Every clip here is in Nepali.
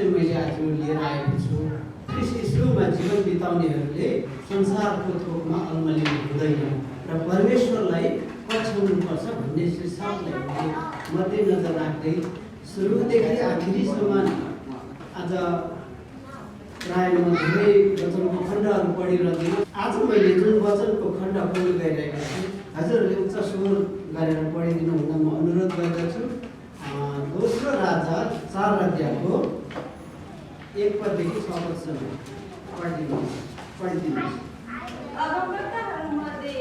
चाहिँ मैले आज लिएर आएको छु। ख्रीष्ट यीशुमा जीवन बिताउनेहरूले संसारको थोकमा अल्मलिनु हुँदैन र परमेश्वरलाई पछ्याउनुपर्छ भन्ने शीर्षकलाई मैले मध्यनजर राख्दै सुरुदेखि आखिरीसम्म आज प्राय म धेरै वचनको खण्डहरू पढिरहँदिनँ। आज मैले जुन वचनको खण्ड पढ्न गइरहेको छु हजुरहरूले उच्च स्वर गरेर पढिदिनु हुन म अनुरोध गर्दछु। दोस्रो राजा 4 अध्यायको 1 पददेखि 6 पदसम्म पढिदिनुहोस्। अगमवक्ताहरूमध्ये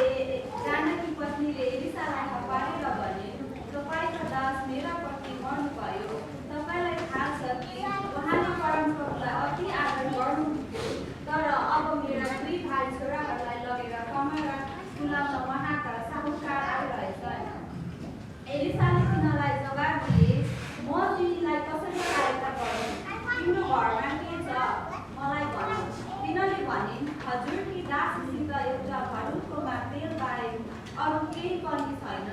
जानकी पत्नीले एलिसालाई हपारेर भने, "तपाईका दास मेरा पत्नी मर्नुभयो। तपाईलाई थाहा छ कि उहाँले परमप्रभुलाई अति आदर गर्नुहुन्थ्यो। तर अब मेरा 2 भाइ छोराहरूलाई लगेर कमाएर तुलाउन उहाँका साहुकार आइरहेछन्।" एलिसाले तिनीलाई जवाब दिए, "म तिमीलाई कसरी सहायता गरौँ? तिम्रो घरमा के छ? मलाई भन।" तिनीले भनिन्, "हजुरकी दासीसित एउटा भरुकोमा तेल बाहेक अरू केही पनि छैन।"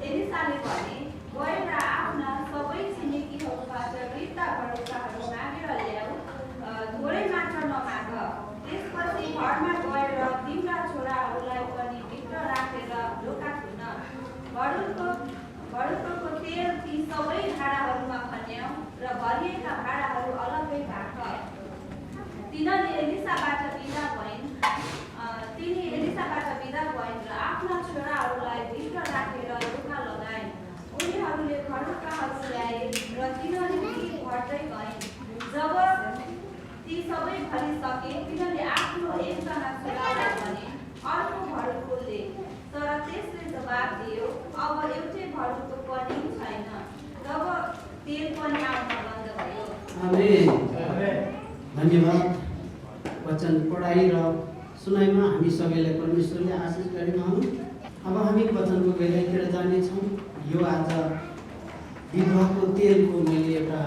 एलिसाले भने, "गएर आफ्ना सबै छिमेकीहरूबाट वृद्ध भरुकाहरू मागेर ल्याऊ, थोरै मात्र नमाग। त्यसपछि घरमा गएर तिम्रा छोराहरूलाई पनि भित्र राखेर ढोका थुन। भरुकोको तेल ती सबै भाँडाहरूमा खन्याऊ र भरिएका भाँडाहरू अलग्गै राख।" तिनी एलिसाबाट बिदा भइन् र आफ्ना छोराहरूलाई भित्र राखेर ढोका लगाइन्। उनीहरूले भरुकाहरू ल्याए र तिनीले ती भर्दै गइन्। जब ती सबै भरिसके तिनीले आफ्नो एकजना छोरालाई भने, "अर्को भरुको ले।" तर त्यसले जवाब दियो, "अब एउटै भरुको पनि छैन।" तब तेल पनि आउन बन्द भयो। आमेन। धन्यवाद। वचन पढाइ र सुनाइमा हामी सबैलाई परमेश्वरले आशिष गरिरहनु। अब हामी वचनको गहिराइतिर जानेछौँ। यो आज विधवाको तेलको मैले एउटा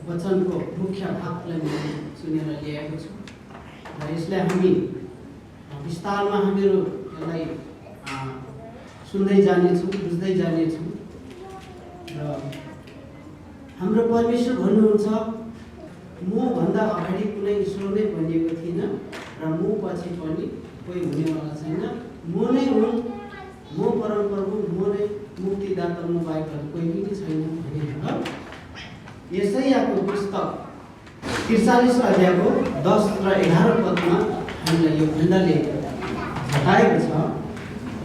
वचनको मुख्य भागलाई मैले सुनेर ल्याएको छु र यसलाई हामी विस्तारमा हामीहरू यसलाई सुन्दै जानेछौँ, बुझ्दै जानेछौँ। र हाम्रो परमेश्वर भन्नुहुन्छ, "म भन्दा अगाडि कुनै ईश्वर नै बनिएको थिएन र म पछि पनि कोही हुनेवाला छैन। म नै हुँ, म परमप्रभु, म नै मुक्तिदाता, म बाहेक कोही पनि छैन" भनेर यशायाको पुस्तक 43 अध्यायको 10 र 11 पदमा हामीलाई यो खण्डले बताएको छ।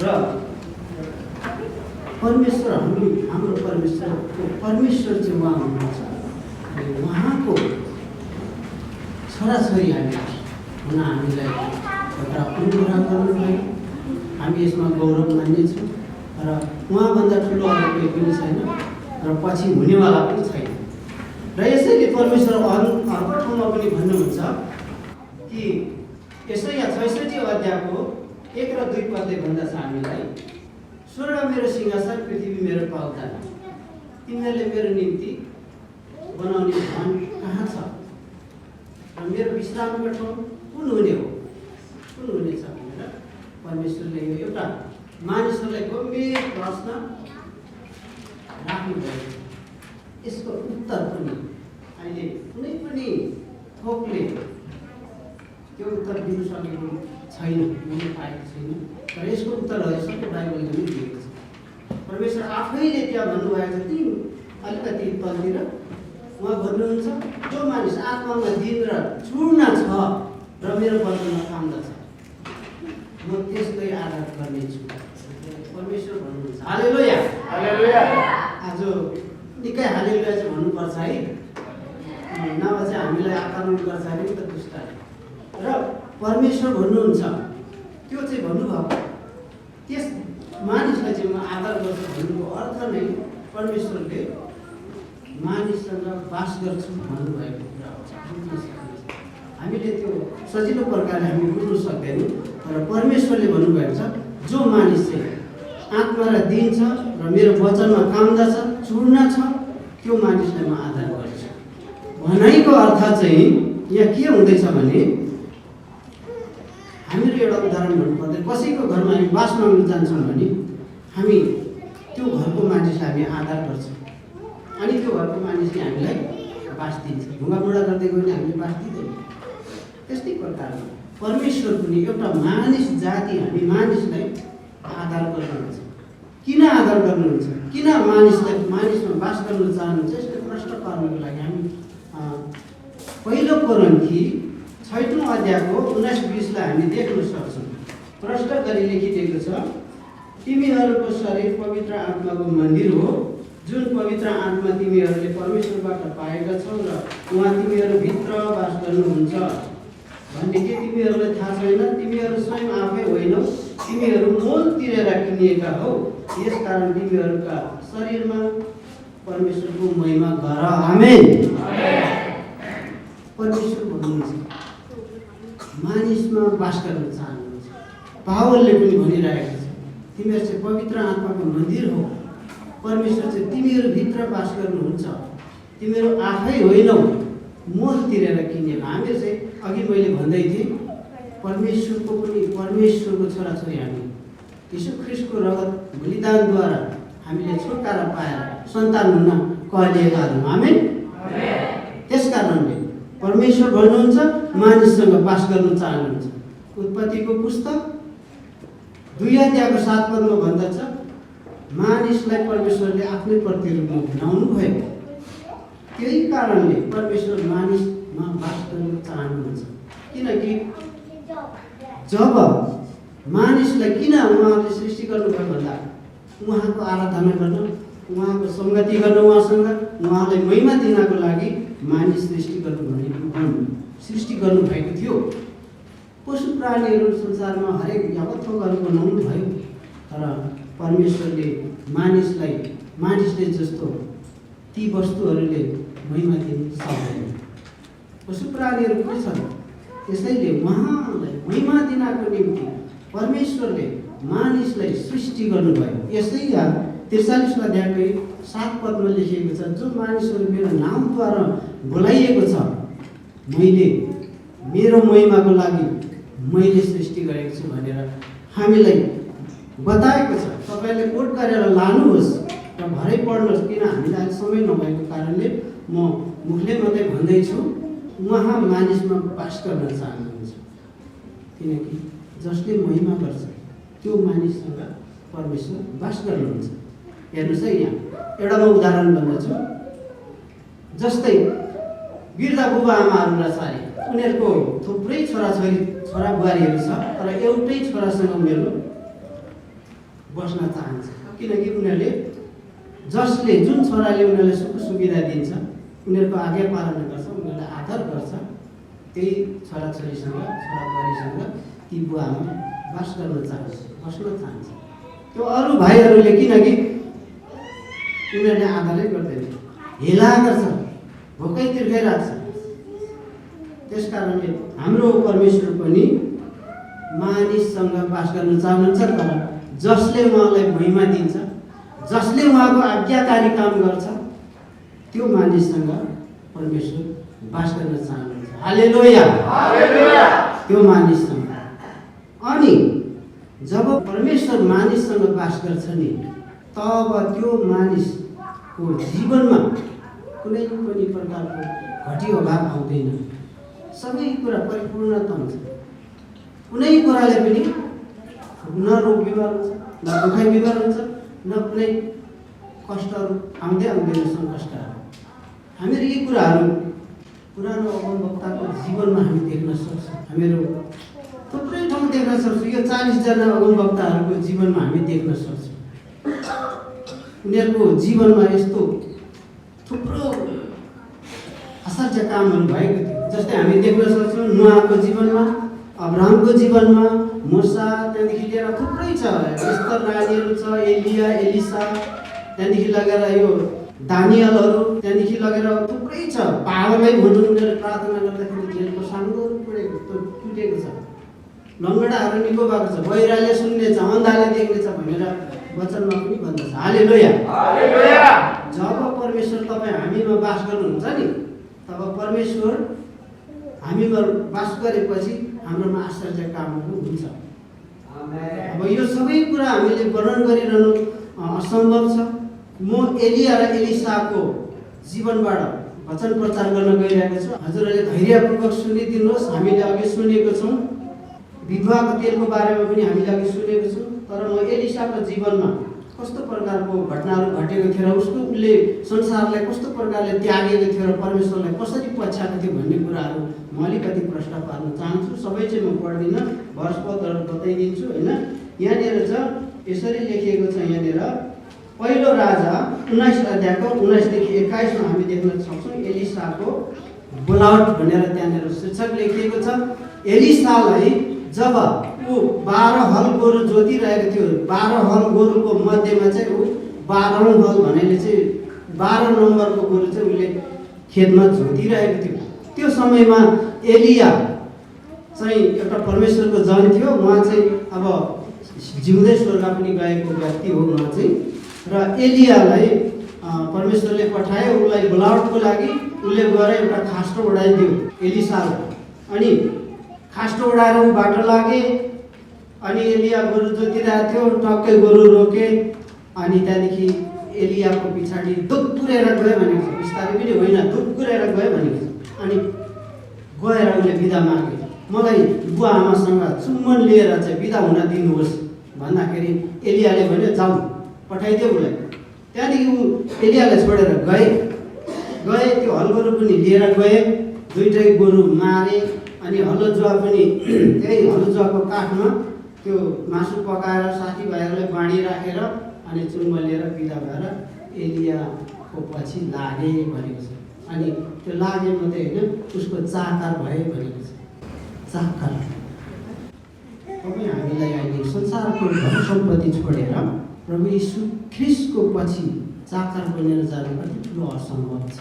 र परमेश्वर हाम्रो परमेश्वर चाहिँ उहाँ हुनुहुन्छ। उहाँको छोराछोरी हामी हुन हामीलाई एउटा अनुग्रह गर्नुभयो। हामी यसमा गौरव मान्नेछौँ र उहाँभन्दा ठुलो अरू कोही पनि छैन र पछि हुनेवाला पनि छैन। र यसैले परमेश्वर अर्को ठाउँमा पनि भन्नुहुन्छ कि यशाया 66 अध्यायको 1 र 2 पदले भन्दछ हामीलाई, "स्वर्ग मेरो सिंहासन, पृथ्वी मेरो पाउदान। तिमीहरूले मेरो निम्ति बनाउने धन कहाँ छ? र मेरो विश्रामको ठाउँ कुन हुने हो? कुन हुनेछ?" भनेर परमेश्वरले यो एउटा मानिसहरूलाई गम्भीर प्रश्न राख्नुभयो। यसको उत्तर पनि अहिले कुनै पनि थोकले त्यो उत्तर दिनु सकेको छैन, मैले पाएको छैन। तर यसको उत्तरहरू सबै बाइबलले पनि दिएको छ। परमेश्वर आफैले त्यहाँ भन्नुभएको छ, ती अलिकति तलतिर उहाँ भन्नुहुन्छ, "जो मानिस आत्मामा दिन र चूर्ण छ र मेरो वचनमा कामदछ, म त्यसकै आदर गर्नेछु।" परमेश्वर भन्नुहुन्छ। हालेलुया, हालेलुया। आज निकै हालेलुया चाहिँ भन्नुपर्छ है, नभए चाहिँ हामीलाई आक्रमण गर्छ अरे त दुष्टले। र परमेश्वर भन्नुहुन्छ, त्यो चाहिँ भन्नुभयो, त्यस मानिसलाई चाहिँ म आदर गर्छु भन्नुको अर्थ नै परमेश्वरले मानिससँग बास गर्छु भन्नुभएको कुरा हो। हामीले त्यो सजिलो प्रकारले हामी बुझ्नु सक्दैनौँ। तर परमेश्वरले भन्नुभएको छ, जो मानिस चाहिँ आत्मा र दिन छ र मेरो वचनमा कामदछ, चूर्ण छ, त्यो मानिसलाई म आदर गर्छु। भनाइको अर्थ चाहिँ यहाँ के हुँदैछ भने, हामीहरू एउटा उदाहरण भन्नुपर्दा कसैको घरमा हामी बास माग्न जान्छौँ भने हामी त्यो घरको मानिसलाई हामी आदर गर्छौँ अनि त्यो घरको मानिसले हामीलाई बास दिन्छ। ढुङ्गामुढा गर्दै गयो भने हामीले बास दिँदैन। त्यस्तै प्रकारले परमेश्वर पनि एउटा मानिस जाति, हामी मानिसलाई आधार गर्नुहुन्छ। किन आधार गर्नुहुन्छ? किन मानिसमा बास गर्न चाहनुहुन्छ? यसलाई प्रश्न पार्नको लागि हामी पहिलो कोरिन्थी 6औं अध्यायको 19-20लाई हामी देख्न सक्छौँ। प्रश्न गरी लेखिदिएको छ, तिमीहरूको शरीर पवित्र आत्माको मन्दिर हो, जुन पवित्र आत्मा तिमीहरूले परमेश्वरबाट पाएका छौ र उहाँ तिमीहरूभित्र बास गर्नुहुन्छ भन्ने के तिमीहरूलाई थाहा छैन? तिमीहरू स्वयं आफै होइनौ, तिमीहरू मोल तिरेर किनिएका हौ। यसकारण तिमीहरूका शरीरमा परमेश्वरको महिमा गर। आमेन। परमेश्वर भन्नुहुन्छ मानिसमा बास गर्न चाहनुहुन्छ। पावलले पनि भनिरहेको छ, तिमीहरू चाहिँ पवित्र आत्माको मन्दिर हो, परमेश्वर चाहिँ तिमीहरूभित्र बास गर्नुहुन्छ, तिमीहरू आफै होइनौ, मोल तिरेर किनिएका। हामीहरू चाहिँ अघि मैले भन्दै थिएँ, परमेश्वरको छोराछोरी हामी यीशु ख्रीष्टको रगत बलिदानद्वारा हामीले छुटकारा पाएर सन्तान हुन कहलिएका हौँ। आमेन। त्यसकारणले परमेश्वर भन्नुहुन्छ मानिससँग बास गर्न चाहनुहुन्छ। उत्पत्तिको पुस्तक 2 अध्यायको 7 पदमा भन्दछ, मानिसलाई परमेश्वरले आफ्नै प्रतिरूपमा बनाउनु भयो। त्यही कारणले परमेश्वर मानिसमा बास गर्न चाहनुहुन्छ। किनकि जब मानिसलाई किन उहाँले सृष्टि गर्नुभयो भन्दा उहाँको आराधना गर्न, उहाँको सङ्गति गर्न, उहाँलाई महिमा दिनको लागि मानिस सृष्टि गर्नुभएको थियो। पशु प्राणीहरू संसारमा हरेक यावत थोकहरू बनाउनु भयो, तर परमेश्वरले मानिसले जस्तो ती वस्तुहरूले महिमा दिन सक्दैन। पशु प्राणीहरू के छन्? त्यसैले उहाँलाई महिमा दिनको निम्ति परमेश्वरले मानिसलाई सृष्टि गर्नुभयो। यसैया 43 अध्यायकै 7 पदमा लेखिएको छ, जो मानिसहरू मेरो नामद्वारा बोलाइएको छ, मैले मेरो महिमाको लागि मैले सृष्टि गरेको छु भनेर हामीलाई बताएको छ। तपाईँले कोट गरेर लानुहोस् र भरै पढ्नुहोस्, किन हामीलाई समय नभएको कारणले म मुखले मात्रै भन्दैछु। उहाँ मानिसमा बास गर्न चाहनुहुन्छ, किनकि जसले महिमा गर्छ त्यो मानिससँग परमेश्वर बास गर्नुहुन्छ। हेर्नुहोस् है, यहाँ एउटा म उदाहरण भन्दछु। जस्तै वृद्ध बुबा आमाहरूलाई सारी उनीहरूको थुप्रै छोरा बुहारीहरू छ, तर एउटै छोरासँग उनीहरू बस्न चाहन्छ। किनकि उनीहरूले जुन छोराले उनीहरूलाई सुख सुविधा दिन्छ, उनीहरूको आज्ञा पालन गर्छ, उनीहरूलाई आदर गर्छ, त्यही छोराछोरीसँग छोराबुहारीसँग ती बुवा आमा बास गर्न चाहन्छ, बस्न चाहन्छ। त्यो अरू भाइहरूले किनकि उनीहरूले आदरै गर्दैन, हेला गर्छ, भोकै तिर्खै राख्छ। त्यसकारणले हाम्रो परमेश्वर पनि मानिससँग बास गर्न चाहनुहुन्छ, तर जसले उहाँलाई महिमा दिन्छ, जसले उहाँको आज्ञाकारी काम गर्छ, त्यो मानिससँग परमेश्वर बास गर्न चाहनुहुन्छ। हालेलुया। त्यो मानिससँग। अनि जब परमेश्वर मानिससँग बास गर्छ नि, तब त्यो मानिसको जीवनमा कुनै पनि प्रकारको घटी अभाव आउँदैन, सबै कुरा परिपूर्णता हुन्छ। कुनै कुराले पनि न रोग बिमार हुन्छ, न दुखाइ बिमार हुन्छ, न कुनै कष्टहरू आउँदैन, सङ्कष्टहरू। हामीहरू यी कुराहरू पुरानो अगमवक्ताको जीवनमा हामी देख्न सक्छौँ। हामीहरू थुप्रै ठाउँ देख्न सक्छौँ। यो 40 जना अगमवक्ताहरूको जीवनमा हामी देख्न सक्छौँ। उनीहरूको जीवनमा यस्तो थुप्रो आश्चर्य कामहरू भएको थियो। जस्तै हामी देख्न सक्छौँ नोआको जीवनमा, अब्राहमको जीवनमा, मूसा, त्यहाँदेखि लिएर थुप्रै छ, एस्तर रानीहरू छ, एलिया, एलिसा, त्यहाँदेखि लगेर यो दानियलहरू, त्यहाँदेखि लगेर थुप्रै छ। पावलै भन्नु उनीहरू प्रार्थना गर्दाखेरि जेलको सानो टुटेको छ, लङ्गडाहरू निको भएको छ, बहिराले सुन्ने छ, अन्धाले देख्ने छ भनेर वचनमा पनि भन्दछ। हालेलुया। जब परमेश्वर तपाईँ हामीमा बास गर्नुहुन्छ नि, तब परमेश्वर हामीमा बास गरेपछि हाम्रोमा आश्चर्य कामहरू हुन्छ। अब यो सबै कुरा हामीले वर्णन गरिरहनु असम्भव छ। म एलिया र एलिसाको जीवनबाट वचन प्रचार गर्न गइरहेको छु। हजुरहरूले धैर्यपूर्वक सुनिदिनुहोस्। हामीले अघि सुनेको छौँ, विधवाको तेलको बारेमा पनि हामीले अघि सुनेको छौँ। तर म एलिसाको जीवनमा कस्तो प्रकारको घटनाहरू घटेको थियो र उसले संसारलाई कस्तो प्रकारले त्यागेको थियो र परमेश्वरलाई कसरी पछ्याएको थियो भन्ने कुराहरू म अलिकति प्रश्न पार्न चाहन्छु। सबै चाहिँ म पढ्दिनँ, वर्षपदहरू बताइदिन्छु होइन। यहाँनिर छ, यसरी लेखिएको छ यहाँनिर, पहिलो राजा 19 अध्यायको 19देखि 21मा हामी देख्न सक्छौँ एलिसाको बोलावट भनेर त्यहाँनिर शीर्षक लेखिएको छ। एलिसालाई जब ऊ 12 हल गोरु जोतिरहेको थियो, 12 हल गोरुको मध्येमा चाहिँ ऊ 12औं हल भनेले चाहिँ 12 नम्बरको गोरु चाहिँ उसले खेतमा जोतिरहेको थियो। त्यो समयमा एलिया चाहिँ एउटा परमेश्वरको जन थियो। उहाँ चाहिँ अब जिउँदै स्वर्ग पनि गएको व्यक्ति हो उहाँ चाहिँ। र एलियालाई परमेश्वरले पठाए उसलाई बोलावटको लागि। उसले गएर एउटा खास्टो उडाइदियो एलिसालाई। अनि खास्टो उडाएर ऊ बाटो लागे। अनि एलिया गोरु जोतिरहेको थियो, टक्कै गोरु रोके। अनि त्यहाँदेखि एलियाको पछाडि दुक्कुरेर गयो भनेको छ, बिस्तारै पनि होइन, दुक्कुरेर गयो भनेको छ। अनि गएर उसले बिदा मागे, मलाई बुवा आमासँग चुम्बन लिएर चाहिँ बिदा हुन दिनुहोस् भन्दाखेरि एलियाले भन्यो जाऊ, पठाइदियो उसलाई। त्यहाँदेखि ऊ एलियालाई छोडेर गए। त्यो हल गोरु पनि लिएर गए, दुईटै गोरु मारे। अनि हलोजुवा पनि त्यही हलोजुवाको काठमा त्यो मासु पकाएर साथीभाइहरूलाई बाँडिराखेर अनि चुम्ब लिएर बिदा भएर एलियाको पछि लागे भनेको छ। अनि त्यो लागे मात्रै होइन, उसको चाकर भए भनेको छ। चाकर तपाईँ हामीलाई अहिले संसारको धन सम्पत्ति छोडेर प्रभु यीशु ख्रिस्टको पछि चाकर बनेर जानु कति ठुलो असम्भव छ,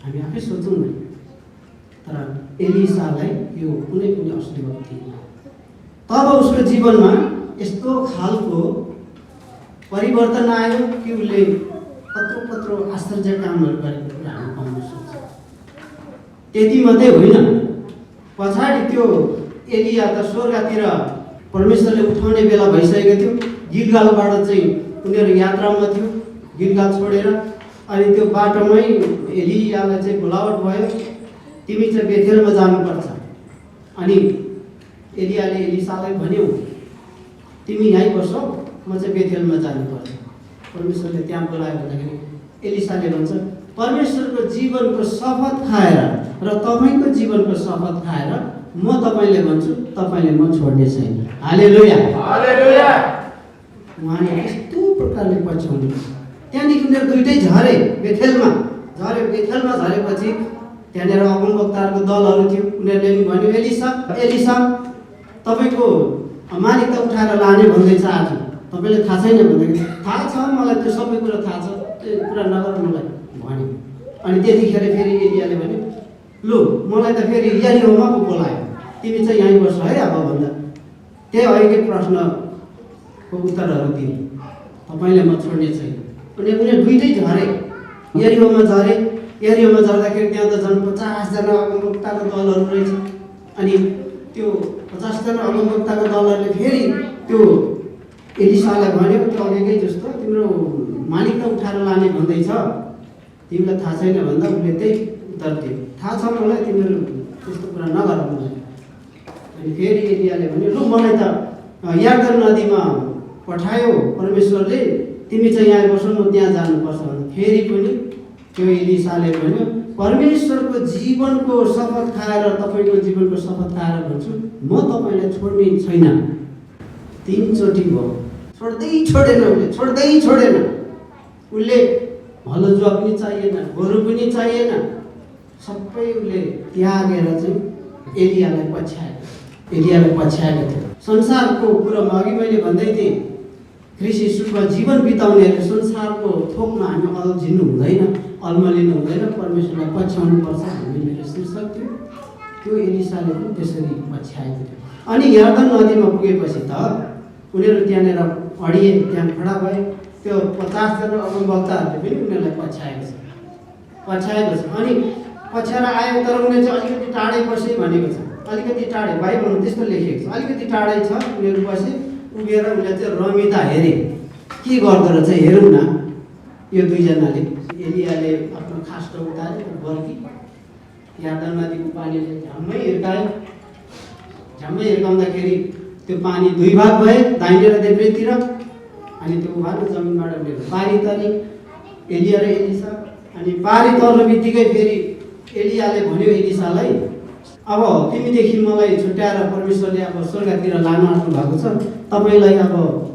हामी आफै सोचौँ न। तर एलिसालाई यो कुनै पनि असम्भव थिएन। तब उसको जीवनमा यस्तो खालको परिवर्तन आयो कि उसले कत्रो आश्चर्य कामहरू गरेको कुरा हामी पाउन सक्छौँ। त्यति मात्रै होइन, पछाडि त्यो एलिया त स्वर्गतिर परमेश्वरले उठाउने बेला भइसकेको थियो। गिलगालबाट चाहिँ उनीहरू यात्रामा थियो, गिलगाल छोडेर। अनि त्यो बाटोमै एलियालाई चाहिँ बोलावट भयो, तिमी चाहिँ बेथेलमा जानुपर्छ। अनि एलियाले एलिसालाई भन्यो, तिमी यहीँ बसौ, म चाहिँ बेथेलमा जानुपर्छ। परमेश्वरले त्यहाँ बोलायो भन्दाखेरि एलिसाले भन्छ, परमेश्वरको जीवनको शपथ खाएर र तपाईँको जीवनको शपथ खाएर म तपाईँले भन्छु, तपाईँले म छोड्ने छैन। हालेलुया, हालेलुया। उहाँले यस्तो प्रकारले पछ्याउनु। त्यहाँदेखि उनीहरू दुइटै झरे, बेथेलमा झरेपछि त्यहाँनिर अगमवक्ताहरूको दलहरू थियो। उनीहरूले पनि भन्यो, एलिसा तपाईँको मालिक त उठाएर लाने भन्दैछ आज, तपाईँले थाहा छैन भन्दाखेरि थाहा छ मलाई, त्यो सबै कुरा थाहा छ, त्यो कुरा नगर मलाई भन्यो। अनि त्यतिखेर फेरि एलियाले भन्यो, लु मलाई त फेरि यरीहोमा पो बोलायो, तिमी चाहिँ यहीँ बस्छ है अब भन्दा। त्यही अहिलेकै प्रश्नको उत्तरहरू दिए, तपाईँले म छोड्ने छैन। अनि उनीहरू दुइटै झरे, यरीहोमा झरे। यरीहोमा झर्दाखेरि त्यहाँ त झन् 50 जना अगमवक्ताको दलहरू रहेछ। अनि त्यो 50 जना अगमवक्ताको दलहरूले फेरि त्यो एलिसालाई भन्यो, त्यो अघिकै जस्तो तिम्रो मालिक त उठाएर लाने भन्दैछ, तिमीलाई थाहा छैन भन्दा उसले त्यही उत्तर दियो, थाहा छ मलाई, तिमीहरू त्यस्तो कुरा नगर मलाई। अनि फेरि एलियाले भन्यो, लु मलाई त यार्दन नदीमा पठायो परमेश्वरले, तिमी चाहिँ यहाँ बस्नु, म त्यहाँ जानुपर्छ भने फेरि पनि त्यो एलिसाले भन्यो, परमेश्वरको जीवनको शपथ खाएर, तपाईँको जीवनको शपथ खाएर भन्छु, म तपाईँलाई छोड्ने छैन। 3 चोटि भयो, छोडेन उसले। हलोजुवा पनि चाहिएन, गोरु पनि चाहिएन, सबै उसले त्यागेर चाहिँ एलियालाई पछ्याएको थियो। संसारको कुरो म अघि मैले भन्दै थिएँ, ख्रिस्ट यीशुमा जीवन बिताउनेहरूले संसारको थोकमा हामी अल्झिनु हुँदैन, अल्मलिनु हुँदैन, परमेश्वरलाई पछ्याउनु पर्छ भन्ने मेरो शीर्षक थियो। त्यो एलिसाले पनि त्यसरी पछ्याएको थियो। अनि यर्दन नदीमा पुगेपछि त उनीहरू त्यहाँनिर अडिए, त्यहाँ खडा भए। त्यो 50 जना अगमवक्ताहरूले पनि उनीहरूलाई पछ्याएको छ। अनि पछ्याएर आयो, तर उनीहरू चाहिँ अलिकति टाढै बसे भनेको छ। अलिकति टाढै, बाइबलमा त्यस्तो लेखेको छ, अलिकति टाढै छ। उनीहरू बसे, उभिएर उसले चाहिँ रमिता हेरे, के गर्दो रहेछ हेरौँ न। यो दुईजनाले, एलियाले आफ्नो खास्टो उता बल्की यार्दन नदीको पानीले झ्याम्मै हिर्कायो। झ्याम्मै हिर्काउँदाखेरि त्यो पानी दुई भाग भए, दाहिने र देब्रेतिर। अनि त्यो उभानो जमिनबाट उनीहरू पारी तरी, एलिया र एलिसा। अनि पारी तर्नु बित्तिकै फेरि एलियाले भन्यो एलिसालाई, अब तिमीदेखि मलाई छुट्याएर परमेश्वरले अब स्वर्गतिर लानु आँट्नु भएको छ, तपाईँलाई अब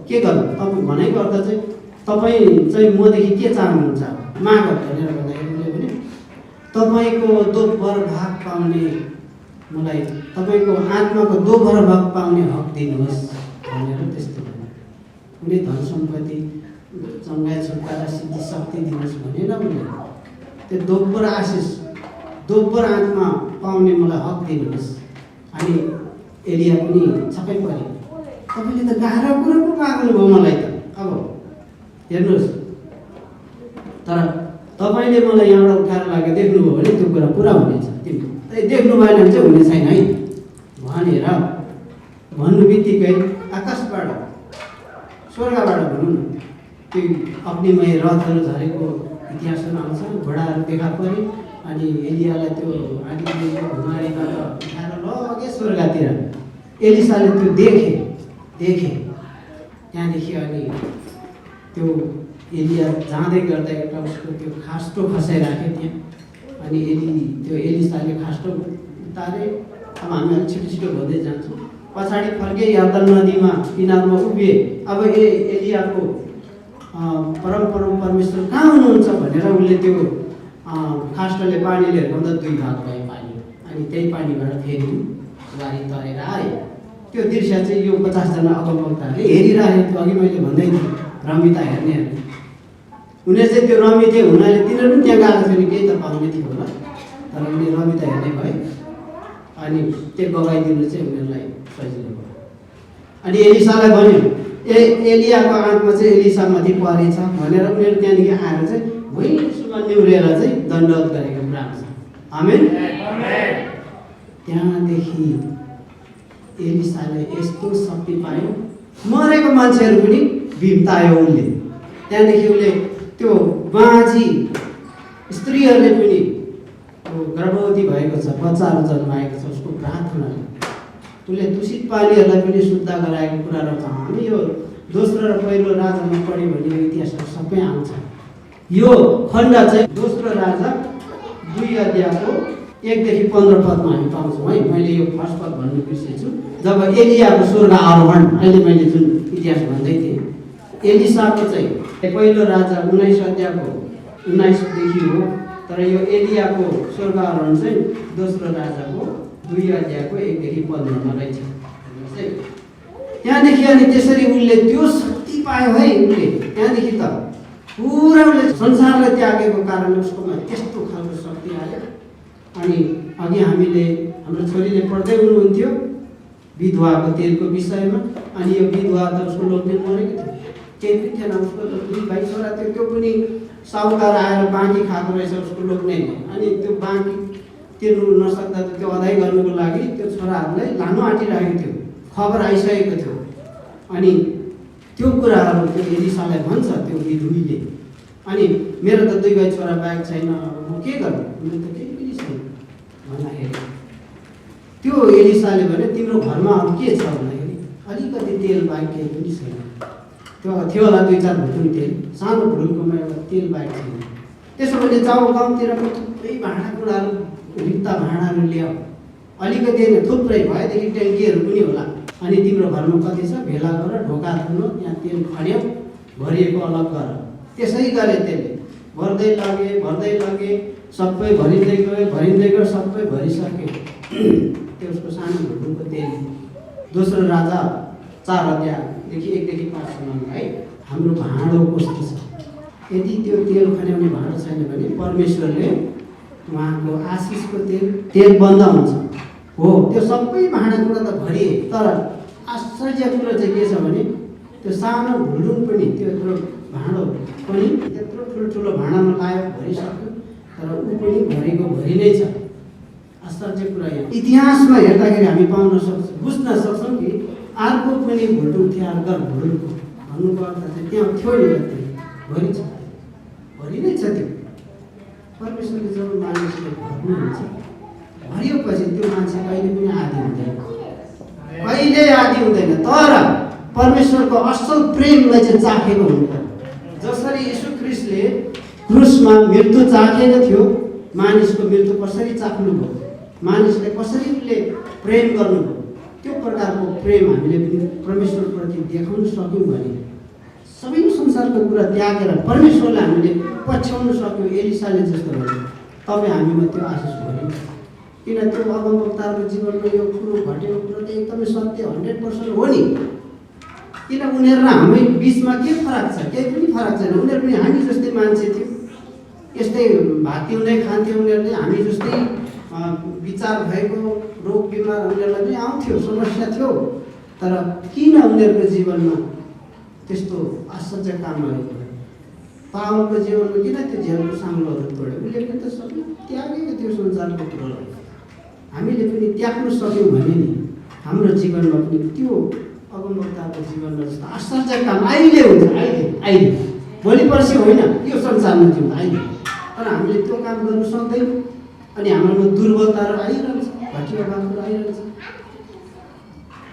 के गर्नु, तपाईँ भनाइ गर्दा चाहिँ तपाईँ चाहिँ मदेखि के चाहनुहुन्छ माग भनेर भन्दाखेरि उसले भने तपाईँको दोब्बर भाग पाउने, मलाई तपाईँको आत्माको दोब्बर भाग पाउने हक दिनुहोस् भनेर त्यस्तो भन्यो। कुनै धन सम्पत्ति चङ्गाइ छुटकारा सिद्धि शक्ति दिनुहोस् भनेन उसले, त्यो दोब्बर आशिष दोब्बर आत्मा पाउने मलाई हक दिनुहोस्। अनि एलिया पनि छक्कै परे, तपाईँले त गाह्रो कुरो पो माग्नु भयो मलाई त। अब हेर्नुहोस्, तर तपाईँले मलाई यहाँबाट उठाएर लागेर देख्नुभयो भने त्यो कुरा पुरा हुनेछ, तिमी देख्नु भएन भने चाहिँ हुने छैन है भनेर भन्नु बित्तिकै आकाशबाट स्वर्गबाट भनौँ न त्यो अग्निमय रथहरू झरेको इतिहासहरू आउँछ, घोडाहरू देखा परे। अनि एलियालाई त्यो आँधीको धुमारीबाट उठाएर लगे स्वर्गतिर। एलिसाले त्यो देखे त्यहाँदेखि अनि त्यो एलिया जाँदै गर्दा एउटा उसको त्यो खास्टो खसाइराख्यो त्यहाँ। अनि त्यो एलिसाले खास्टो उतारे। अब हामी छिटो छिटो भन्दै जान्छौँ। पछाडि फर्के यार्दन नदीमा किनारमा उभिए। अब एलियाको परम परमेश्वर कहाँ हुनुहुन्छ भनेर उसले त्यो खास्टोले पानीले हेर्दा दुई भाग भयो पानी। अनि त्यही पानीबाट फेरि वारी तरेर आए। त्यो दृश्य चाहिँ यो 50जना अगमवक्ताहरूले हेरिरहेको थियो। अघि मैले भन्दै थिएँ रमिता हेर्नेहरू, उनीहरू चाहिँ त्यो रमिते हुनाले तिनीहरू पनि त्यहाँ गएको थियो नि, केही त पाउने थियो होला, तर उनीहरू रमिता हेर्ने भए। अनि त्यो गवाइदिनु चाहिँ उनीहरूलाई सजिलो भयो। अनि एलिसालाई भन्यो एलियाको आत्मा चाहिँ एलिसामाथि परेछ भनेर उनीहरू त्यहाँदेखि आएर चाहिँ भुइँसम्म निहुरेर चाहिँ दण्डवत गरेको कुरा छ। आमेन। त्यहाँदेखि एलिसाले यस्तो शक्ति पायो, मरेको मान्छेहरू पनि बिम्तायो उसले। त्यहाँदेखि उसले त्यो बाँझी स्त्रीहरूले पनि गर्भवती भएको छ, बच्चाहरू जन्माएको छ, उसको प्रार्थनाले उसले दूषित पानीहरूलाई पनि शुद्ध गराएको कुरा रहेछ। हामी यो दोस्रो र पहिलो राजामा पढ्यो भने यो इतिहासहरू सबै आउँछ। यो खण्ड चाहिँ दोस्रो राजा 2 अध्यायको 1 देखि 15 पदमा हामी पाउँछौँ है। मैले यो फर्स्ट पद भन्नु बिर्सेछु। जब एलियाको स्वर्ग आरोहण, अहिले मैले जुन इतिहास भन्दै थिएँ, एलिसाको चाहिँ पहिलो राजा 19 अध्यायको 19 देखि हो, तर यो एलियाको स्वर्ग आरोहण चाहिँ दोस्रो राजाको 2 अध्यायको 1 देखि 15 मा रहेछ। त्यहाँदेखि अनि त्यसरी उसले त्यो शक्ति पायो है। उसले त्यहाँदेखि त पुरा उसले संसारलाई त्यागेको कारणले उसकोमा त्यस्तो खालको शक्ति आयो। अनि अघि हामीले हाम्रो छोरीले पढ्दै हुनुहुन्थ्यो विधवाको तेलको विषयमा। अनि यो विधवा त उसको लोग्ने मरेको थियो, केही पनि थिएन, उसको 2 भाइ छोरा थियो, त्यो पनि साहुकार आएर बाँकी खाएको रहेछ उसको लोग्ने। अनि त्यो बाँकी तिर्नु नसक्दा त्यो अदाय गर्नुको लागि त्यो छोराहरूलाई लानु आँटिरहेको थियो, खबर आइसकेको थियो। अनि त्यो कुराहरू त्यो एलिसालाई भन्छ त्यो विधुवीले, अनि मेरो त 2 भाइ छोरा बाहेक छैन, म के गर्नु, मेरो त केही पनि छैन भन्दाखेरि त्यो एलिसाले भने तिम्रो घरमा अरू के छ भन्दाखेरि अलिकति तेल बाहेक केही पनि छैन। त्यो थियो होला 2-4 भुटुन तेल, सानो भुटुलकोमा एउटा तेल बाहेक छैन। त्यसो भने जाऊ गाउँतिर थुप्रै भाँडाकुँडाहरू रिक्ता भाँडाहरू ल्याऊ, अलिकति होइन थुप्रै भएदेखि ट्याङ्कीहरू पनि होला। अनि तिम्रो घरमा कति छ भेला गर, ढोका थुन्नु, त्यहाँ तेल खन्याउ, भरिएको अलग गर। त्यसै गरे त्यसले भर्दै लगे सबै भरिँदै गयो सबै भरिसके। त्यो उसको सानो भुटुको तेल। दोस्रो राजा 4 अध्यायदेखि 1 देखि 5 सम्म है। हाम्रो भाँडो कस्तो छ, यदि त्यो तेल खन्याउने भाँडो छैन भने परमेश्वरले उहाँको आशिषको तेल बन्द हुन्छ हो। त्यो सबै भाँडाकुँडा त भरिए, तर आश्चर्य कुरो चाहिँ के छ भने त्यो सानो भुलुङ पनि त्यत्रो भाँडो पनि त्यत्रो ठुल्ठुलो भाँडामा लायो, भरिसक्यो, तर ऊ पनि भरेको भरि नै छ। आश्चर्य कुरा यहाँ इतिहासमा हेर्दाखेरि हामी पाउन सक्छौँ, बुझ्न सक्छौँ कि अर्को पनि भुल्टुङ थियो, अर्को भुल्टुङ भन्नुको अर्थ चाहिँ त्यहाँ थियो नि, भरि छ, भरि नै छ त्यो। परमेश्वरले जब मानिसले भर्नुहुन्छ, भरियोपछि त्यो मान्छे कहिले पनि आदि हुँदैन, कहिले आदि हुँदैन। तर परमेश्वरको असल प्रेमलाई चाहिँ चाखेको हुन्छ। जसरी यीशु ख्रीष्टले क्रुसमा मृत्यु चाखेको थियो, मानिसको मृत्यु कसरी चाख्नुभयो, मानिसले कसरी उसले प्रेम गर्नुभयो, त्यो प्रकारको प्रेम हामीले पनि परमेश्वरप्रति देखाउन सक्यौँ भने सबै संसारको कुरा त्यागेर परमेश्वरलाई हामीले पछ्याउन सक्यौँ एलिसाले जस्तो भयो, तपाईँ हामीमा त्यो आशिष भयो। किन त्यो अगमवक्ताहरूको जीवनमा यो कुरो घटेको कुरो त एकदमै सत्य 100% हो नि। किन उनीहरू र हामी बिचमा के फरक छ? केही पनि फरक छैन। उनीहरू पनि हामी जस्तै मान्छे थियो, यस्तै भात पिउँदै खान्थ्यो उनीहरूले, हामी जस्तै विचार भएको रोग बिमार उनीहरूलाई पनि आउँथ्यो, समस्या थियो। तर किन उनीहरूको जीवनमा त्यस्तो आश्चर्य काम भएको? पावलको जीवनमा किन त्यो झेलको साङ्लोहरू तोड्यो? उसले पनि त सबै त्यागेको त्यो संसारको कुरोलाई हामीले पनि त्याग्न सक्यौँ भने नि हाम्रो जीवनमा पनि त्यो अगमवक्ताको जीवनमा जस्तो आश्चर्य काम अहिले हुन्छ। अहिले भोलि पर्सि होइन, यो संसारमा जिउँ अहिले। तर हामीले त्यो काम गर्नु सक्दैनौँ अनि हाम्रोमा दुर्बलताहरू आइरहन्छ, घटिया कामहरू आइरहन्छ।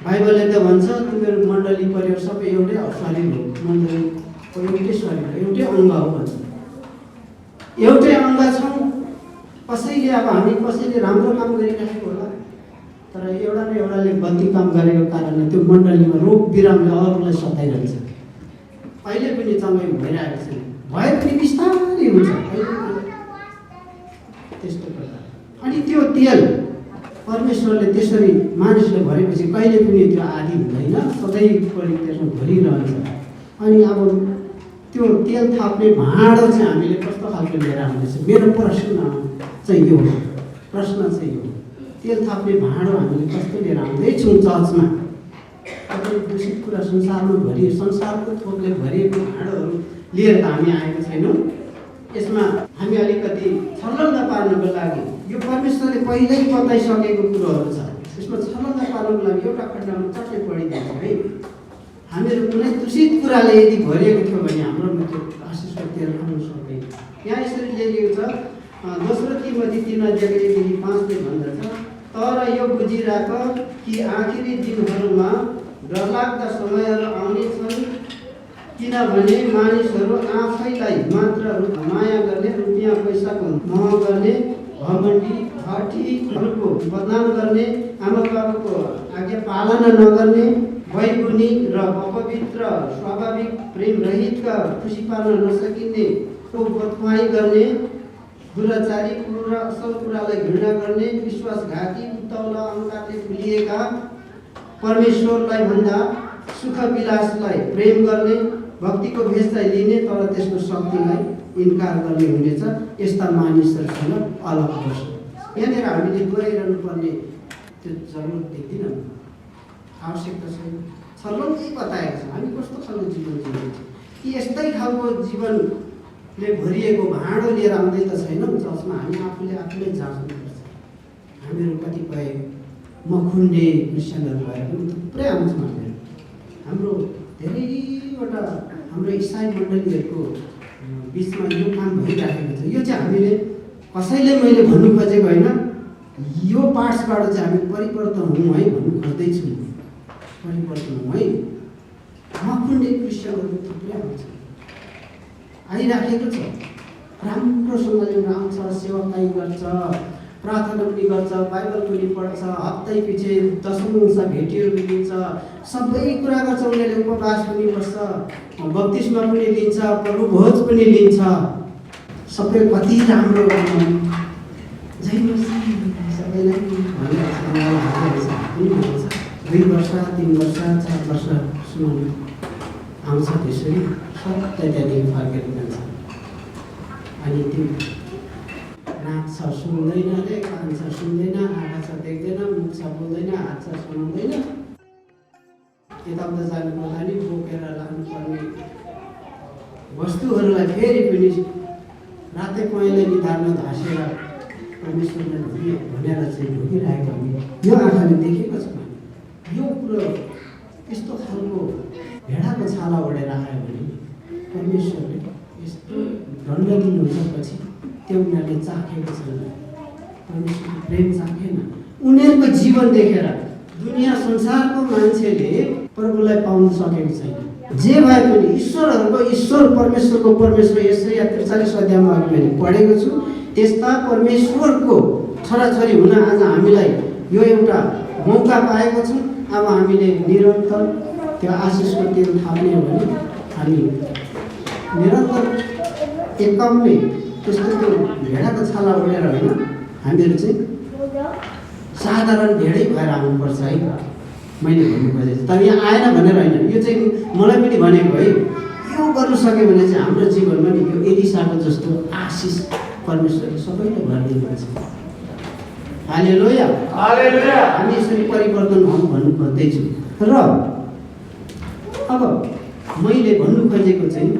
बाइबलले त भन्छ तिमीहरू मण्डली परिवार सबै एउटै शरीर हो, मण्डलीको एउटै शरीर हो, एउटै अङ्ग हो भन्छ। एउटै अङ्ग छौँ। कसैले अब हामी कसैले राम्रो काम गरिरहेको होला, तर एउटा न एउटाले गल्ती काम गरेको कारणले त्यो मण्डलीमा रोग बिरामले अरूलाई सताइरहन्छ। अहिले पनि चङ्गाइ भइरहेको छैन, भए पनि बिस्तारै हुन्छ त्यस्तो प्रकार। अनि त्यो तेल परमेश्वरले त्यसरी मानिसले भरेपछि कहिले पनि त्यो आदि हुँदैन, सधैँभरि त्यसमा भरिरहन्छ। अनि अब त्यो तेल थाप्ने भाँडो चाहिँ हामीले कस्तो खालको लिएर आउँदैछ? मेरो प्रश्न चाहिँ यो हो, प्रश्न चाहिँ यो, तेल थाप्ने भाँडो हामीले कस्तो लिएर आउँदैछौँ चर्चमा? कति दूषित कुरा संसारको थोकले भरिएको भाँडोहरू लिएर त हामी आएको छैनौँ। यसमा हामी अलिकति छलङ्ग पार्नको लागि यो परमेश्वरले पहिल्यै बताइसकेको कुरोहरू छ, यसमा छलङ्ग पार्नको लागि एउटा खण्डमा चट्टै पढिदिन्छ है। हामीहरू कुनै दूषित कुराले यदि भरिएको थियो भने हाम्रोमा त्यो आशिषको तेल आउन सक्दैन। यहाँ यसरी लेखिएको छ, दोस्रो तिमोथी 3:1-5 भन्दछ, तर यो बुझिराख कि आखिरी दिनहरूमा डरलाग्दा समयहरू आउने छन्, किनभने मानिसहरू आफैलाई मात्र माया गर्ने, रुपियाँ पैसाको मोह गर्ने, घमण्डी, हठीहरूको बदनाम गर्ने, आमा बाबुको आज्ञा पालना नगर्ने, वैगुणी र अपवित्र, स्वाभाविक प्रेम रहितका, खुसी पार्न नसकिने, बदमाई गर्ने, दुराचारी, क्रूर र असल कुरालाई घृणा गर्ने, विश्वासघाती, उताउला, अहङ्कारले फुलिएका, परमेश्वरलाई भन्दा सुख विलासलाई प्रेम गर्ने, भक्तिको भेष चाहिँ लिने तर त्यसको शक्तिलाई इन्कार गर्ने हुनेछ। यस्ता मानिसहरूसँग अलग बस्नु। यहाँनिर हामीले गइरहनु पर्ने त्यो जरुरत देख्दैनौँ, आवश्यकता छैन। छलङ्गै बताएको छ हामी कस्तो खालको जीवन जिउँदैछौँ कि यस्तै खालको जीवनले भरिएको भाँडो लिएर आउँदै त छैनौँ चर्चमा। हामी आफूले जाँच्नुपर्छ। हामीहरू कतिपय मखुन्डे क्रिस्चियनहरू भएर पनि थुप्रै आउँछौँ। हाम्रो धेरैवटा हाम्रो इसाई मण्डलीहरूको बिचमा यो काम भइराखेको छ। यो चाहिँ हामीले कसैले मैले भन्नु खोजेको होइन, यो पार्ट्सबाट चाहिँ हामी परिवर्तन हौँ है भन्नु खोज्दैछौँ। परिवर्तन हौँ है। मखुन्डे क्रिस्चियनहरू थुप्रै आउँछ, आइराखेको छ। राम्रोसँगले आउँछ, सेवाकाई गर्छ, प्रार्थना पनि गर्छ, बाइबल पनि पढ्छ, हप्तै पछि दशमंश भेटीहरू पनि लिन्छ, सबै कुरा गर्छ। उनीहरूले उपवास पनि बस्छ, बप्तिस्मा पनि लिन्छ, प्रभुभोज पनि लिन्छ। सबै कति राम्रो जय मसीह सबैलाई भनिरहेछ। 2 वर्ष 3 वर्ष 4 वर्षसम्म आउँछ, त्यसरी सबै त्यहाँदेखि फर्केर जान्छ। अनि त्यो नाक छ सुन्दैन रे, कान छ सुन्दैन, आँखा छ देख्दैन, मुख छ बोल्दैन, हात छ सुनाउँदैन। यताउता जानु पर्दा नि बोकेर लानुपर्ने वस्तुहरूलाई फेरि पनि रातै पहेँलो निधारमा धासेर परमेश्वरले भनेर चाहिँ ढोकिरहेको हामी यो आँखाले देखेको छौँ। यो कुरो यस्तो खालको भेडाको छाला ओढेर आयो भने परमेश्वरले यस्तो दण्ड दिनुहुन्छ पछि त्यो उनीहरूले चाखेको छैन, परमेश्वरको प्रेम चाखेन। उनीहरूको जीवन देखेर दुनियाँ संसारको मान्छेले प्रभुलाई पाउन सकेको छैन। जे भए पनि ईश्वरहरूको ईश्वर परमेश्वरको परमेश्वर यसै 43 अध्यायमा अघि मैले पढेको छु। त्यस्ता परमेश्वरको छोराछोरी हुन आज हामीलाई यो एउटा मौका पाएको छौँ। अब हामीले निरन्तर त्यो आशिषको तेल थाप्ने हो भने हामी निरन्तर एकमले त्यस्तो त्यो भेडाको छाला ओढेर होइन, हामीहरू चाहिँ साधारण भेडै भएर आउनुपर्छ है। मैले भन्नु खोजेको तर यहाँ आएन भनेर होइन, यो चाहिँ मलाई पनि भनेको है। यो गर्नु सक्यो भने चाहिँ हाम्रो जीवनमा नि यो एलिसाको जस्तो आशिष परमेश्वरले सबैले भरिदिनुहुन्छ। हालेलुया, हालेलुया। हामी यसरी परिवर्तन हौँ भन्नु खोज्दैछु। र अब मैले भन्नु खोजेको चाहिँ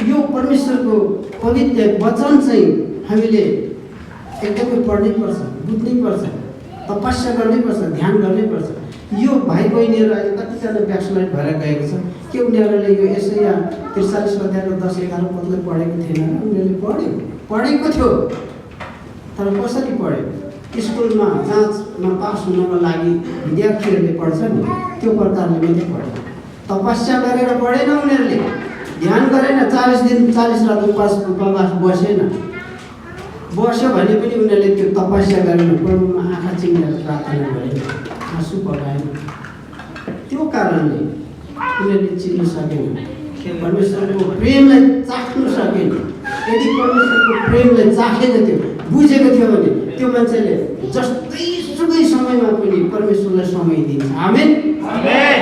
यो परमेश्वरको पवित्र वचन चाहिँ हामीले एकदमै पढ्नैपर्छ, बुझ्नैपर्छ, तपस्या गर्नैपर्छ, ध्यान गर्नैपर्छ। यो भाइ बहिनीहरू अहिले कतिजना ब्याकस्लाइड भएर गएको छ कि उनीहरूले यो यसै 43 अध्यायको 10-11 पदलाई पढेको थिएन। उनीहरूले पढेको थियो, तर कसरी पढ्यो? स्कुलमा जाँचमा पास हुनको लागि विद्यार्थीहरूले पढ्छ नि, त्यो प्रकारले मात्रै पढ्यो। तपस्या गरेर पढेन उनीहरूले, ध्यान गरेन, 40 दिन 40 रात उपवास बसेन। बस्यो भने पनि उनीहरूले त्यो तपस्या गरेन, प्रभुमा आँखा चिम्लेर प्रार्थना गरेन, आँसु बगाएन। त्यो कारणले उनीहरूले चिन्न सकेन, परमेश्वरको प्रेमलाई चाख्नु सकेन। यदि परमेश्वरको प्रेमलाई चाखेको थियो, बुझेको थियो भने त्यो मान्छेले जस्तै सुकै समयमा पनि परमेश्वरलाई समय दिन्छ। आमेन, आमेन।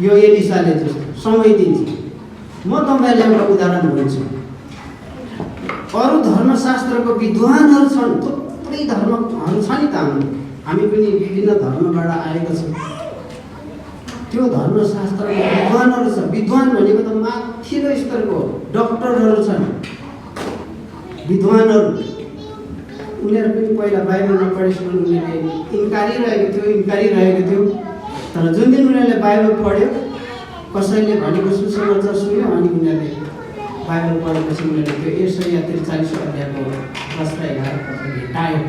यो एलिसाले जस्तो समय दिन्छ। म तपाईँलाई एउटा उदाहरण भन्छु। अरू धर्मशास्त्रको विद्वानहरू छन्, थुप्रै धर्महरू छ नि त। हामी पनि विभिन्न धर्मबाट आएका छौँ। त्यो धर्मशास्त्रको विद्वानहरू छ। विद्वान भनेको त माथिल्लो स्तरको डक्टरहरू छन्, विद्वानहरू। उनीहरू पनि पहिला बाइबल नपढेसम्म उनीहरूले इन्कारी रहेको थियो। तर जुन दिन उनीहरूले बाइबल पढ्यो, कसैले भनेको सुसमाचार सुन्यो, अनि उनीहरूले बाइबल पढेपछि उनीहरूले त्यो यसै 43 अध्यायको 10-11 पद भेटायो।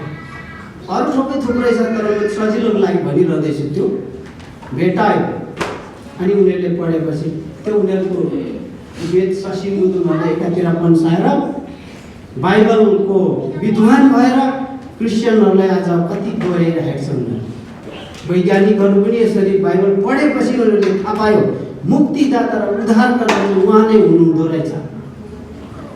अरू सबै थुप्रै छ, तर सजिलोको लागि भनिरहँदैछु, त्यो भेटायो। अनि उनीहरूले पढेपछि त्यो उनीहरूको वेद शशी मुदुमलाई एकातिर पन्साएर बाइबलको विद्वान भएर क्रिस्चियनहरूलाई आज कति दोहोऱ्याइरहेको छ। उनीहरू वैज्ञानिकहरू पनि यसरी बाइबल पढेपछि उनीहरूले थाहा पायो मुक्तिदाता र उद्धारकर्ता उहाँ नै हुनुहुँदो रहेछ।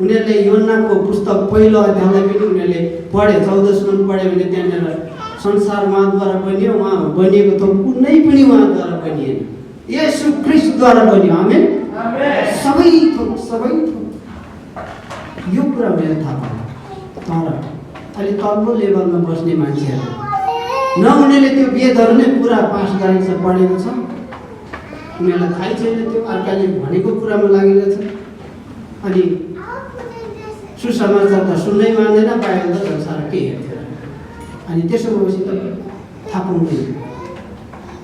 उनीहरूले योन्नाको पुस्तक पहिलो अध्यायलाई पनि उनीहरूले पढे, 14 पढ्यो भने त्यहाँनिर संसार उहाँद्वारा बनियो, उहाँ बनिएको त कुनै पनि उहाँद्वारा बनिएन, येशू ख्रीष्टद्वारा बनियो। आमेन, सबै यो कुरा मैले थाहा पाएँ। तर अहिले तल्लो लेभलमा बस्ने मान्छेहरू न उनीहरूले त्यो वेदहरू नै पुरा पास गरेको छ, पढेको छ, उनीहरूलाई थाहै छैन त्यो अर्काले भनेको कुरामा लागिरहेछ। अनि सुसमाचार त सुन्नै मान्दैन, बाइबल त संसार के हेर्थ्यो। अनि त्यसो भएपछि त थाहा पाउँदैन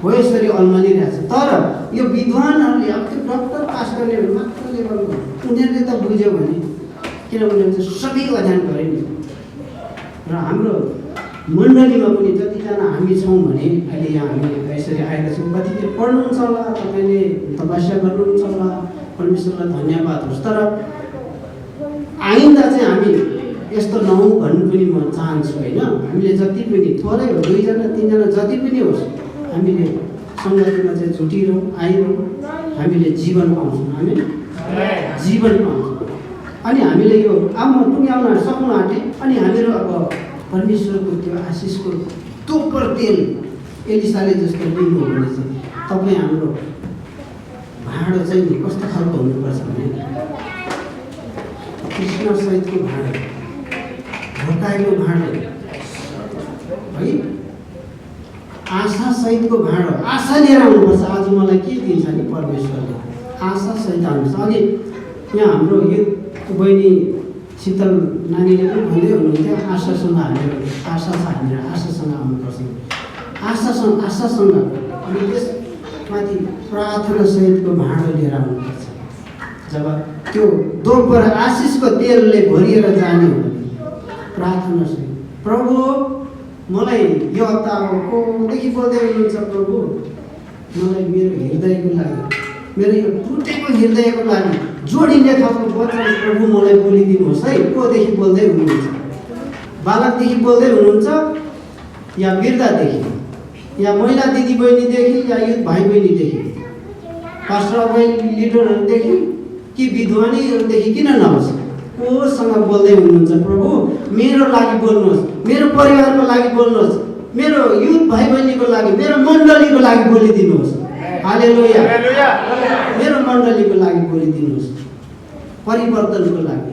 हो, यसरी अल्मलिरहेछ। तर यो विद्वानहरूले अब त्यो डक्टर पास गर्नेहरू मात्र लेभलको उनीहरूले त बुझ्यो भने, किन उनीहरूले चाहिँ सबै अध्ययन गरे नि। र हाम्रो मण्डलीमा पनि जतिजना हामी छौँ भने अहिले यहाँ हामी यसरी आएका छौँ, कतिले पढ्नुहुन्छ होला, तपाईँले तपस्या गर्नुहुन्छ होला, परमेश्वरलाई धन्यवाद होस्। तर आइन्दा चाहिँ हामी यस्तो नहौँ भन्नु पनि म चाहन्छु होइन। हामीले जति पनि थोरै हो, 2-3 जति पनि होस्, हामीले सङ्गतिमा चाहिँ छुटिरहँ, आइरहँ, हामीले जीवन पाउँछौँ। हामी जीवन पाउँछौँ। अनि हामीले यो अब म टुङ्ग्याउन सक्नु आँटेँ। अनि हामीहरू अब परमेश्वरको त्यो आशिषको तोपर तेल एलिसाले जस्तो लिनु हो भने चाहिँ तपाईँ हाम्रो भाँडो चाहिँ नि कस्तो खालको हुनुपर्छ भने कृष्णसहितको भाँडो, भोकाएको भाँडो है, आशासहितको भाँडो, आशा लिएर आउनुपर्छ। आज मलाई के दिन्छ नि परमेश्वरले, आशासहित आउनुपर्छ। अघि यहाँ हाम्रो यो बहिनी शीतल नानीले पनि भन्दै हुनुहुन्थ्यो, आशासँग हामीहरू आशा छ, हामीहरू आशासँग आउनुपर्छ, आशासँग। अनि त्यसमाथि प्रार्थनासहितको भाँडो लिएर आउनुपर्छ। जब त्यो दोब्बर आशिषको तेलले भरिएर जाने हो प्रार्थना चाहिँ। प्रभु मलाई यो हप्ता अब कोदेखि बोल्दै हुनुहुन्छ प्रभु, मलाई मेरो हृदयको लागि, मेरो यो टुटेको हृदयको लागि जोडिने खालको वचन प्रभु मलाई बोलिदिनुहोस् है। कोदेखि बोल्दै हुनुहुन्छ? बालकदेखि बोल्दै हुनुहुन्छ या वृद्धदेखि या महिला दिदीबहिनीदेखि या युथ भाइ बहिनीदेखि, पास्टर अगुवाई लिडरहरूदेखि कि विद्वानीहरूदेखि किन नहोस्, कोसँग बोल्दै हुनुहुन्छ प्रभु? मेरो लागि बोल्नुहोस्, मेरो परिवारको लागि बोल्नुहोस्, मेरो युथ भाइ बहिनीको लागि, मेरो मण्डलीको लागि बोलिदिनुहोस्। हालेलुया। मेरो मण्डलीको लागि बोलिदिनुहोस्, परिवर्तनको लागि,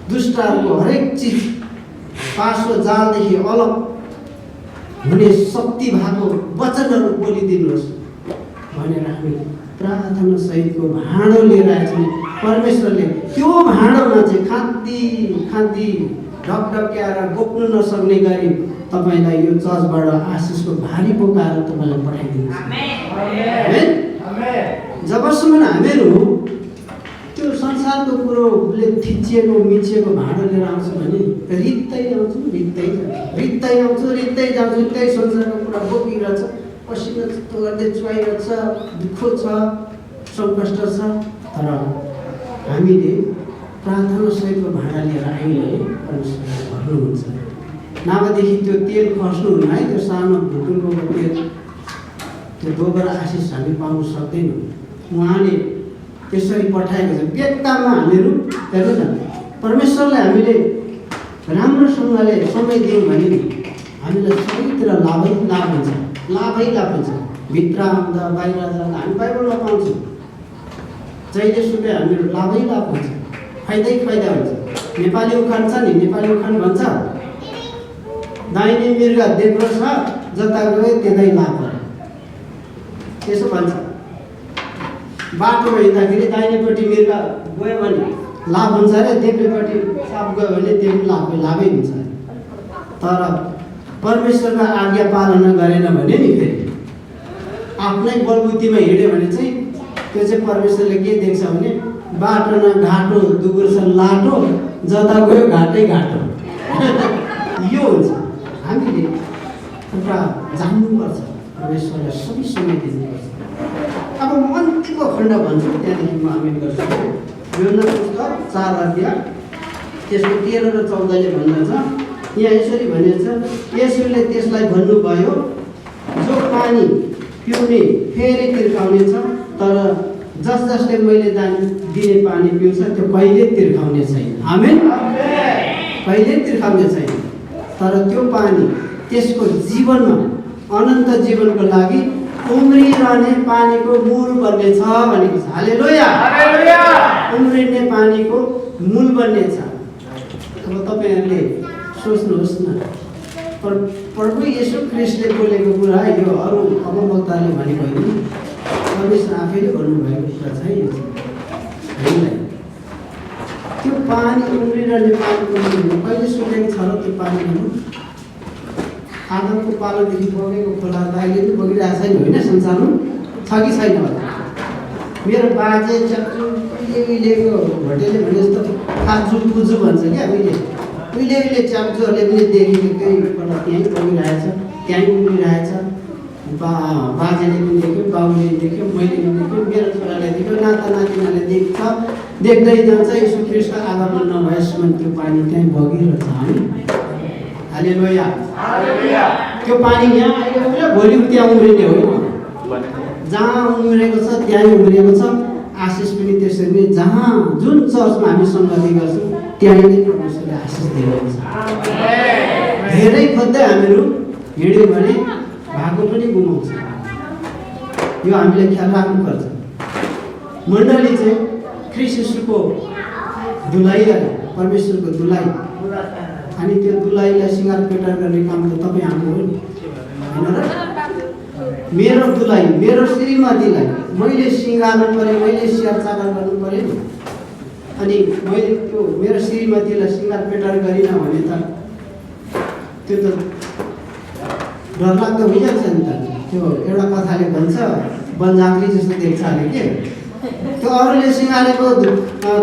दुष्टहरूको हरेक चिज पासो जालदेखि अलग हुने शक्ति भएको वचनहरू बोलिदिनुहोस् भनेर हामी प्रार्थना सहितको भाँडो लिएर आएछौँ। परमेश्वरले त्यो भाँडोमा चाहिँ खाँदी ढकढक्याएर बोक्नु नसक्ने गरी तपाईँलाई यो चर्चबाट आशिषको भारी बोकाएर तपाईँलाई पठाइदिनुहोस्। जबसम्म हामीहरू त्यो संसारको कुरोले थिचिएको मिचिएको भाँडो लिएर आउँछौँ भने रित्तै आउँछौँ, रित्तै आउँछौँ, रित्तै जान्छौँ। त्यही संसारको कुरा बोकिरहेछ, पसिना जस्तो गर्दै चुहाइरहेछ, दुःख छ, सङ्कष्ट छ। तर हामीले प्रार्थना सहितको भाँडा लिएर आइले परमेश्वरले भर्नुहुन्छ। नभएदेखि त्यो तेल खस्नु हुन्न है, त्यो सानो भुटुनको तेल, त्यो दोब्बर आशिष हामी पाउन सक्दैनौँ। उहाँले त्यसरी पठाएको छ। व्यक्तमा हामीहरू हेर्नु न, परमेश्वरले हामीले राम्रोसँगले समय दियौँ भने हामीलाई सबैतिर लाभै लाभ हुन्छ, लाभै लाभ हुन्छ। भित्र आउँदा बाहिर जाँदा हामी बाइबलमा पाउँछौँ, जहिले सुकै हामीहरू लाभै लाभ हुन्छ, फाइदै फाइदा हुन्छ। नेपाली उखान छ नि, नेपाली उखान भन्छ दाहिने मृग देब्रो छ, जता गयो त्यतै लाभ भयो, त्यसो भन्छ। बाटोमा हिँड्दाखेरि दाहिनेपट्टि मृग गयो भने लाभ हुन्छ अरे, देब्रेपट्टि साप गयो भने त्यो लाभै हुन्छ। तर परमेश्वरको आज्ञा पालना गरेन भने नि फेरि आफ्नै बलबुद्धिमा हिँड्यो भने चाहिँ त्यो चाहिँ परमेश्वरले के देख्छ भने बाटो न घाटो दुगुर्छ लाटो, जता गयो घाटै घाटो। यो हुन्छ। हामीले एउटा जान्नुपर्छ, परमेश्वरलाई सबै समय दिनुपर्छ। अब म अन्तिमको खण्ड भन्छु, त्यहाँदेखि म आमेन गर्छु। योना पुस्तक 4 अध्याय त्यसको 13 र 14ले भन्दछ, यहाँ यसरी भनेको छ, यसुले त्यसलाई भन्नुभयो, जो पानी पिउने फेरि तिर्खाउने छ, तर जसले मैले दिने पानी पिउँछ त्यो कहिले तिर्खाउने छैन। आमेन। कहिले तिर्खाउने छैन, तर त्यो पानी त्यसको जीवनमा अनन्त जीवनको लागि उम्रिरहने पानीको मूल बन्नेछ भनेको छ। हालेलुया। उम्रिने पानीको मूल बन्नेछ। अब तपाईँहरूले सोच्नुहोस् न, प्रभु येशू ख्रिस्टले बोलेको कुरा यो अरू अगमवक्ताले भनेको होइन, परमेश्वर आफैले भन्नुभएको कुरा छ यो हामीलाई। त्यो पानी उम्रिरहने पानीको कहिले सुनेको छ र त्यो पानी आदमको पालोदेखि बगेको खोला त अहिले पनि बगिरहेको छैन होइन, संसारमा छ कि छैन? मेरो बाजे चक्चु उहिलेको भोटेले भने जस्तो खाजु पुजु भन्छ क्या, उहिले च्याप्चुहरूले पनि देखेको त्यही खोला त्यहीँ बगिरहेछ, त्यहीँ उम्रिरहेछ। बाजेले पनि देख्यो, बाबुले देख्यो, मैले पनि देख्यो, मेरो छोराले देख्यो, नाता नातिनाले देख्छ, देख्दै जान्छ। यसो ख्रिस्टको आगमन नभएसम्म त्यो पानी त्यहीँ बगिरहेछ। हामी हालेलुया। त्यो पानी यहाँ आएको कुरा भोलि त्यहाँ उम्रिने होइन, जहाँ उम्रेको छ त्यहीँ उम्रिएको छ। आशिष पनि त्यसरी नै, जहाँ जुन चर्चमा हामी सङ्गति गर्छौँ त्यहीँ नै परमेश्वरले आशिष दिनुहुन्छ। धेरै खोज्दै हामीहरू हिँड्यो भने भागो पनि गुमाउँछ। यो हामीले ख्याल राख्नुपर्छ। मण्डली चाहिँ ख्रिस्ट येशूको दुलाइ, परमेश्वरको दुलाइ, अनि त्यो दुलाइलाई सिँगार पेटार गर्ने काम त तपाईँ हाम्रो हो नि, होइन र? मेरो दुलाइ, मेरो श्रीमतीलाई मैले सिँगार्नु पऱ्यो, मैले स्याहारचाकर गर्नु पऱ्यो नि। अनि मैले त्यो मेरो श्रीमतीलाई सिँगार पेटार गरिनँ भने त त्यो त डरलाग्दो भइहाल्छ नि त। त्यो एउटा कथाले भन्छ, वनझाक्री जस्तो देख्छ अरे के, त्यो अरूले सिँगारेको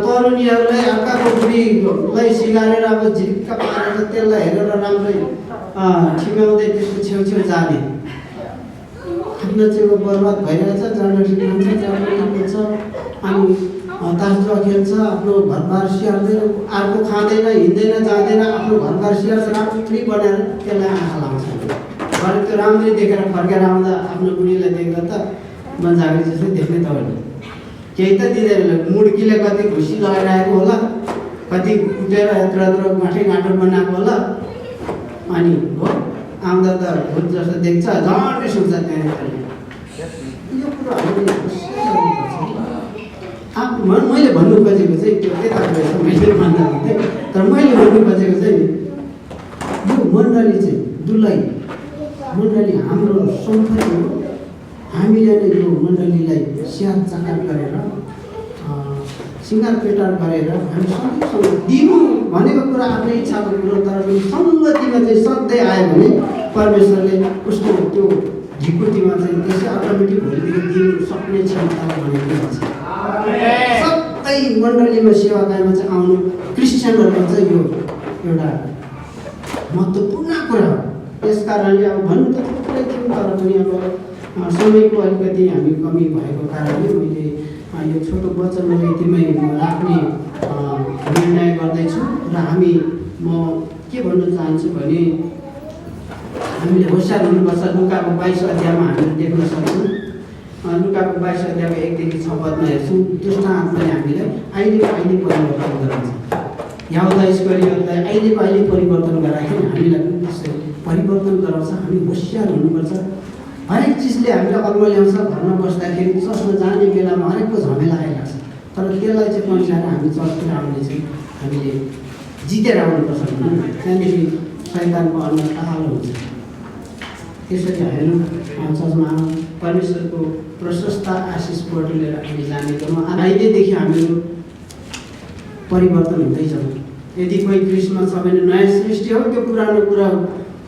तरुणीहरूलाई अर्काको बुढीलाई सिँगारेर अब झिक्क पारेर त्यसलाई हेरेर राम्रै ठिम्याउँदै त्यसको छेउछेउ जाने आफ्नो छेउको बर्बाद भइरहेछ। जर्नलिस्ट खान्छ, जर्नलिस्ट छ, अनि तासजुवा खेल्छ, आफ्नो घरबार स्याहार्दैन, अर्को खाँदैन, हिँड्दैन, जाँदैन, आफ्नो घरबार स्याहार्छ, राम्ररी बनाएर त्यसलाई आँखा लाउँछ। भरे त्यो राम्ररी देखेर फर्केर आउँदा आफ्नो बुढीलाई देख्दा त मनजागरी जस्तै देख्ने तपाईँले केही त दिँदैन। मुड्कीले कति खुसी लगाइरहेको होला, कति कुटेर यत्रो यत्रो गाँठो बनाएको होला, अनि हो आउँदा त भुत जस्तो देख्छ, झन्डै सुन्छ त्यहाँनिर। यो कुरो हामीले मैले भन्नु खोजेको चाहिँ त्यो त्यता गएछ, मैले भन्दा हुन्थेँ। तर मैले भन्नु खोजेको चाहिँ यो मण्डली चाहिँ दुलै मण्डली हाम्रो सम्पत्ति हो। हामीले नै यो मण्डलीलाई स्याहार चाकार गरेर सिँगार पेटार गरेर हामी सँगै दिनु भनेको कुरा आफ्नै इच्छाको कुरो, तर पनि सङ्गतिमा चाहिँ सधैँ आयो भने परमेश्वरले उसको त्यो ढिकुटीमा चाहिँ त्यसै अटोमेटिक भोलिदेखि दिनु सक्ने क्षमता भनेको छ। सबै मण्डलीमा सेवाकायमा चाहिँ आउनु क्रिस्चियनहरूको चाहिँ यो एउटा महत्त्वपूर्ण कुरा हो। त्यस कारणले अब भन्नु त थुप्रै थियो, तर पनि अब समयको अलिकति हामी कमी भएको कारणले मैले यो छोटो वचनहरू यतिमै राख्ने निर्णय गर्दैछु। र म के भन्न चाहन्छु भने हामीले होसियार हुनुपर्छ। लुकाको 22 अध्यायमा हामीले देख्न सक्छौँ। लुकाको 22 अध्यायको 1 देखि 6 पदमा हेर्छौँ। दुष्ट आत्माले हामीलाई अहिले परिवर्तन गराउँछ। यहुदा इस्करियोतलाई अहिले परिवर्तन गरायो, हामीलाई पनि त्यसरी परिवर्तन गराउँछ। हामी होसियार हुनुपर्छ। हरेक चिजले हामीलाई अल्म ल्याउँछ। घरमा बस्दाखेरि चर्चमा जाने बेलामा हरेकको झमेला आइरहेको छ, तर त्यसलाई चाहिँ पन्छाएर हामी चर्चतिर आउने चाहिँ हामीले जितेर आउनुपर्छ। त्यहाँदेखि शैतानको अनुहार कालो हुन्छ। त्यसरी हेर्नु चर्चमा परमेश्वरको प्रशस्त आशिष बटुलेर हामी जाने गरौँ। अहिलेदेखि हामीहरू परिवर्तन हुँदै जाउँ। यदि कोही क्रिस्मस छ भने नयाँ सृष्टि हो, त्यो पुरानो कुरा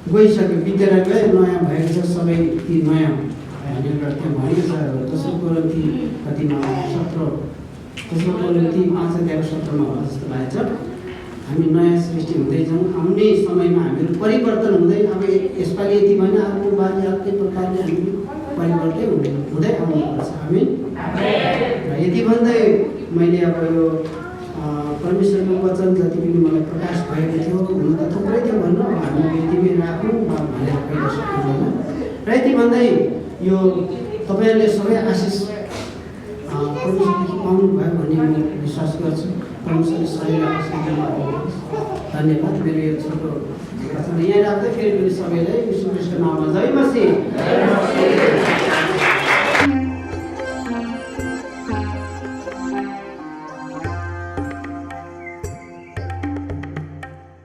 गइसक्यो, बितेर गयो, नयाँ भएको छ, सबै ती नयाँ भनेर त्यहाँ भनेको छ। दोस्रो कोरिन्थी कतिमा 17 दोस्रो कोरिन्थी 5:17 जस्तो लागेको छ। हामी नयाँ सृष्टि हुँदै जाउँ। आउने समयमा हामीहरू परिवर्तन हुँदै, अब यसपालि यति भने अर्को बाली अर्कै प्रकारले हामी परिवर्तन हुँदै आउनुपर्छ। हामी र यति भन्दै मैले अब यो परमेश्वरको वचन जति पनि मलाई प्रकाश भएको थियो, हुन त थुप्रै थियो भन्नु, हामी यतिमै राखौँ भनेर कहिले सक्नुहुँदैन। र यति भन्दै यो तपाईँहरूले सबै आशिष परमेश्वरदेखि पाउनुभयो भन्ने म विश्वास गर्छु। परमेश्वरले सबैलाई आशिष दिनुभयो। धन्यवाद। मेरो यो छोटो वचन यहाँ राख्दै फेरि पनि सबैलाई यीशु ख्रीष्टको नाममा जय मसीह।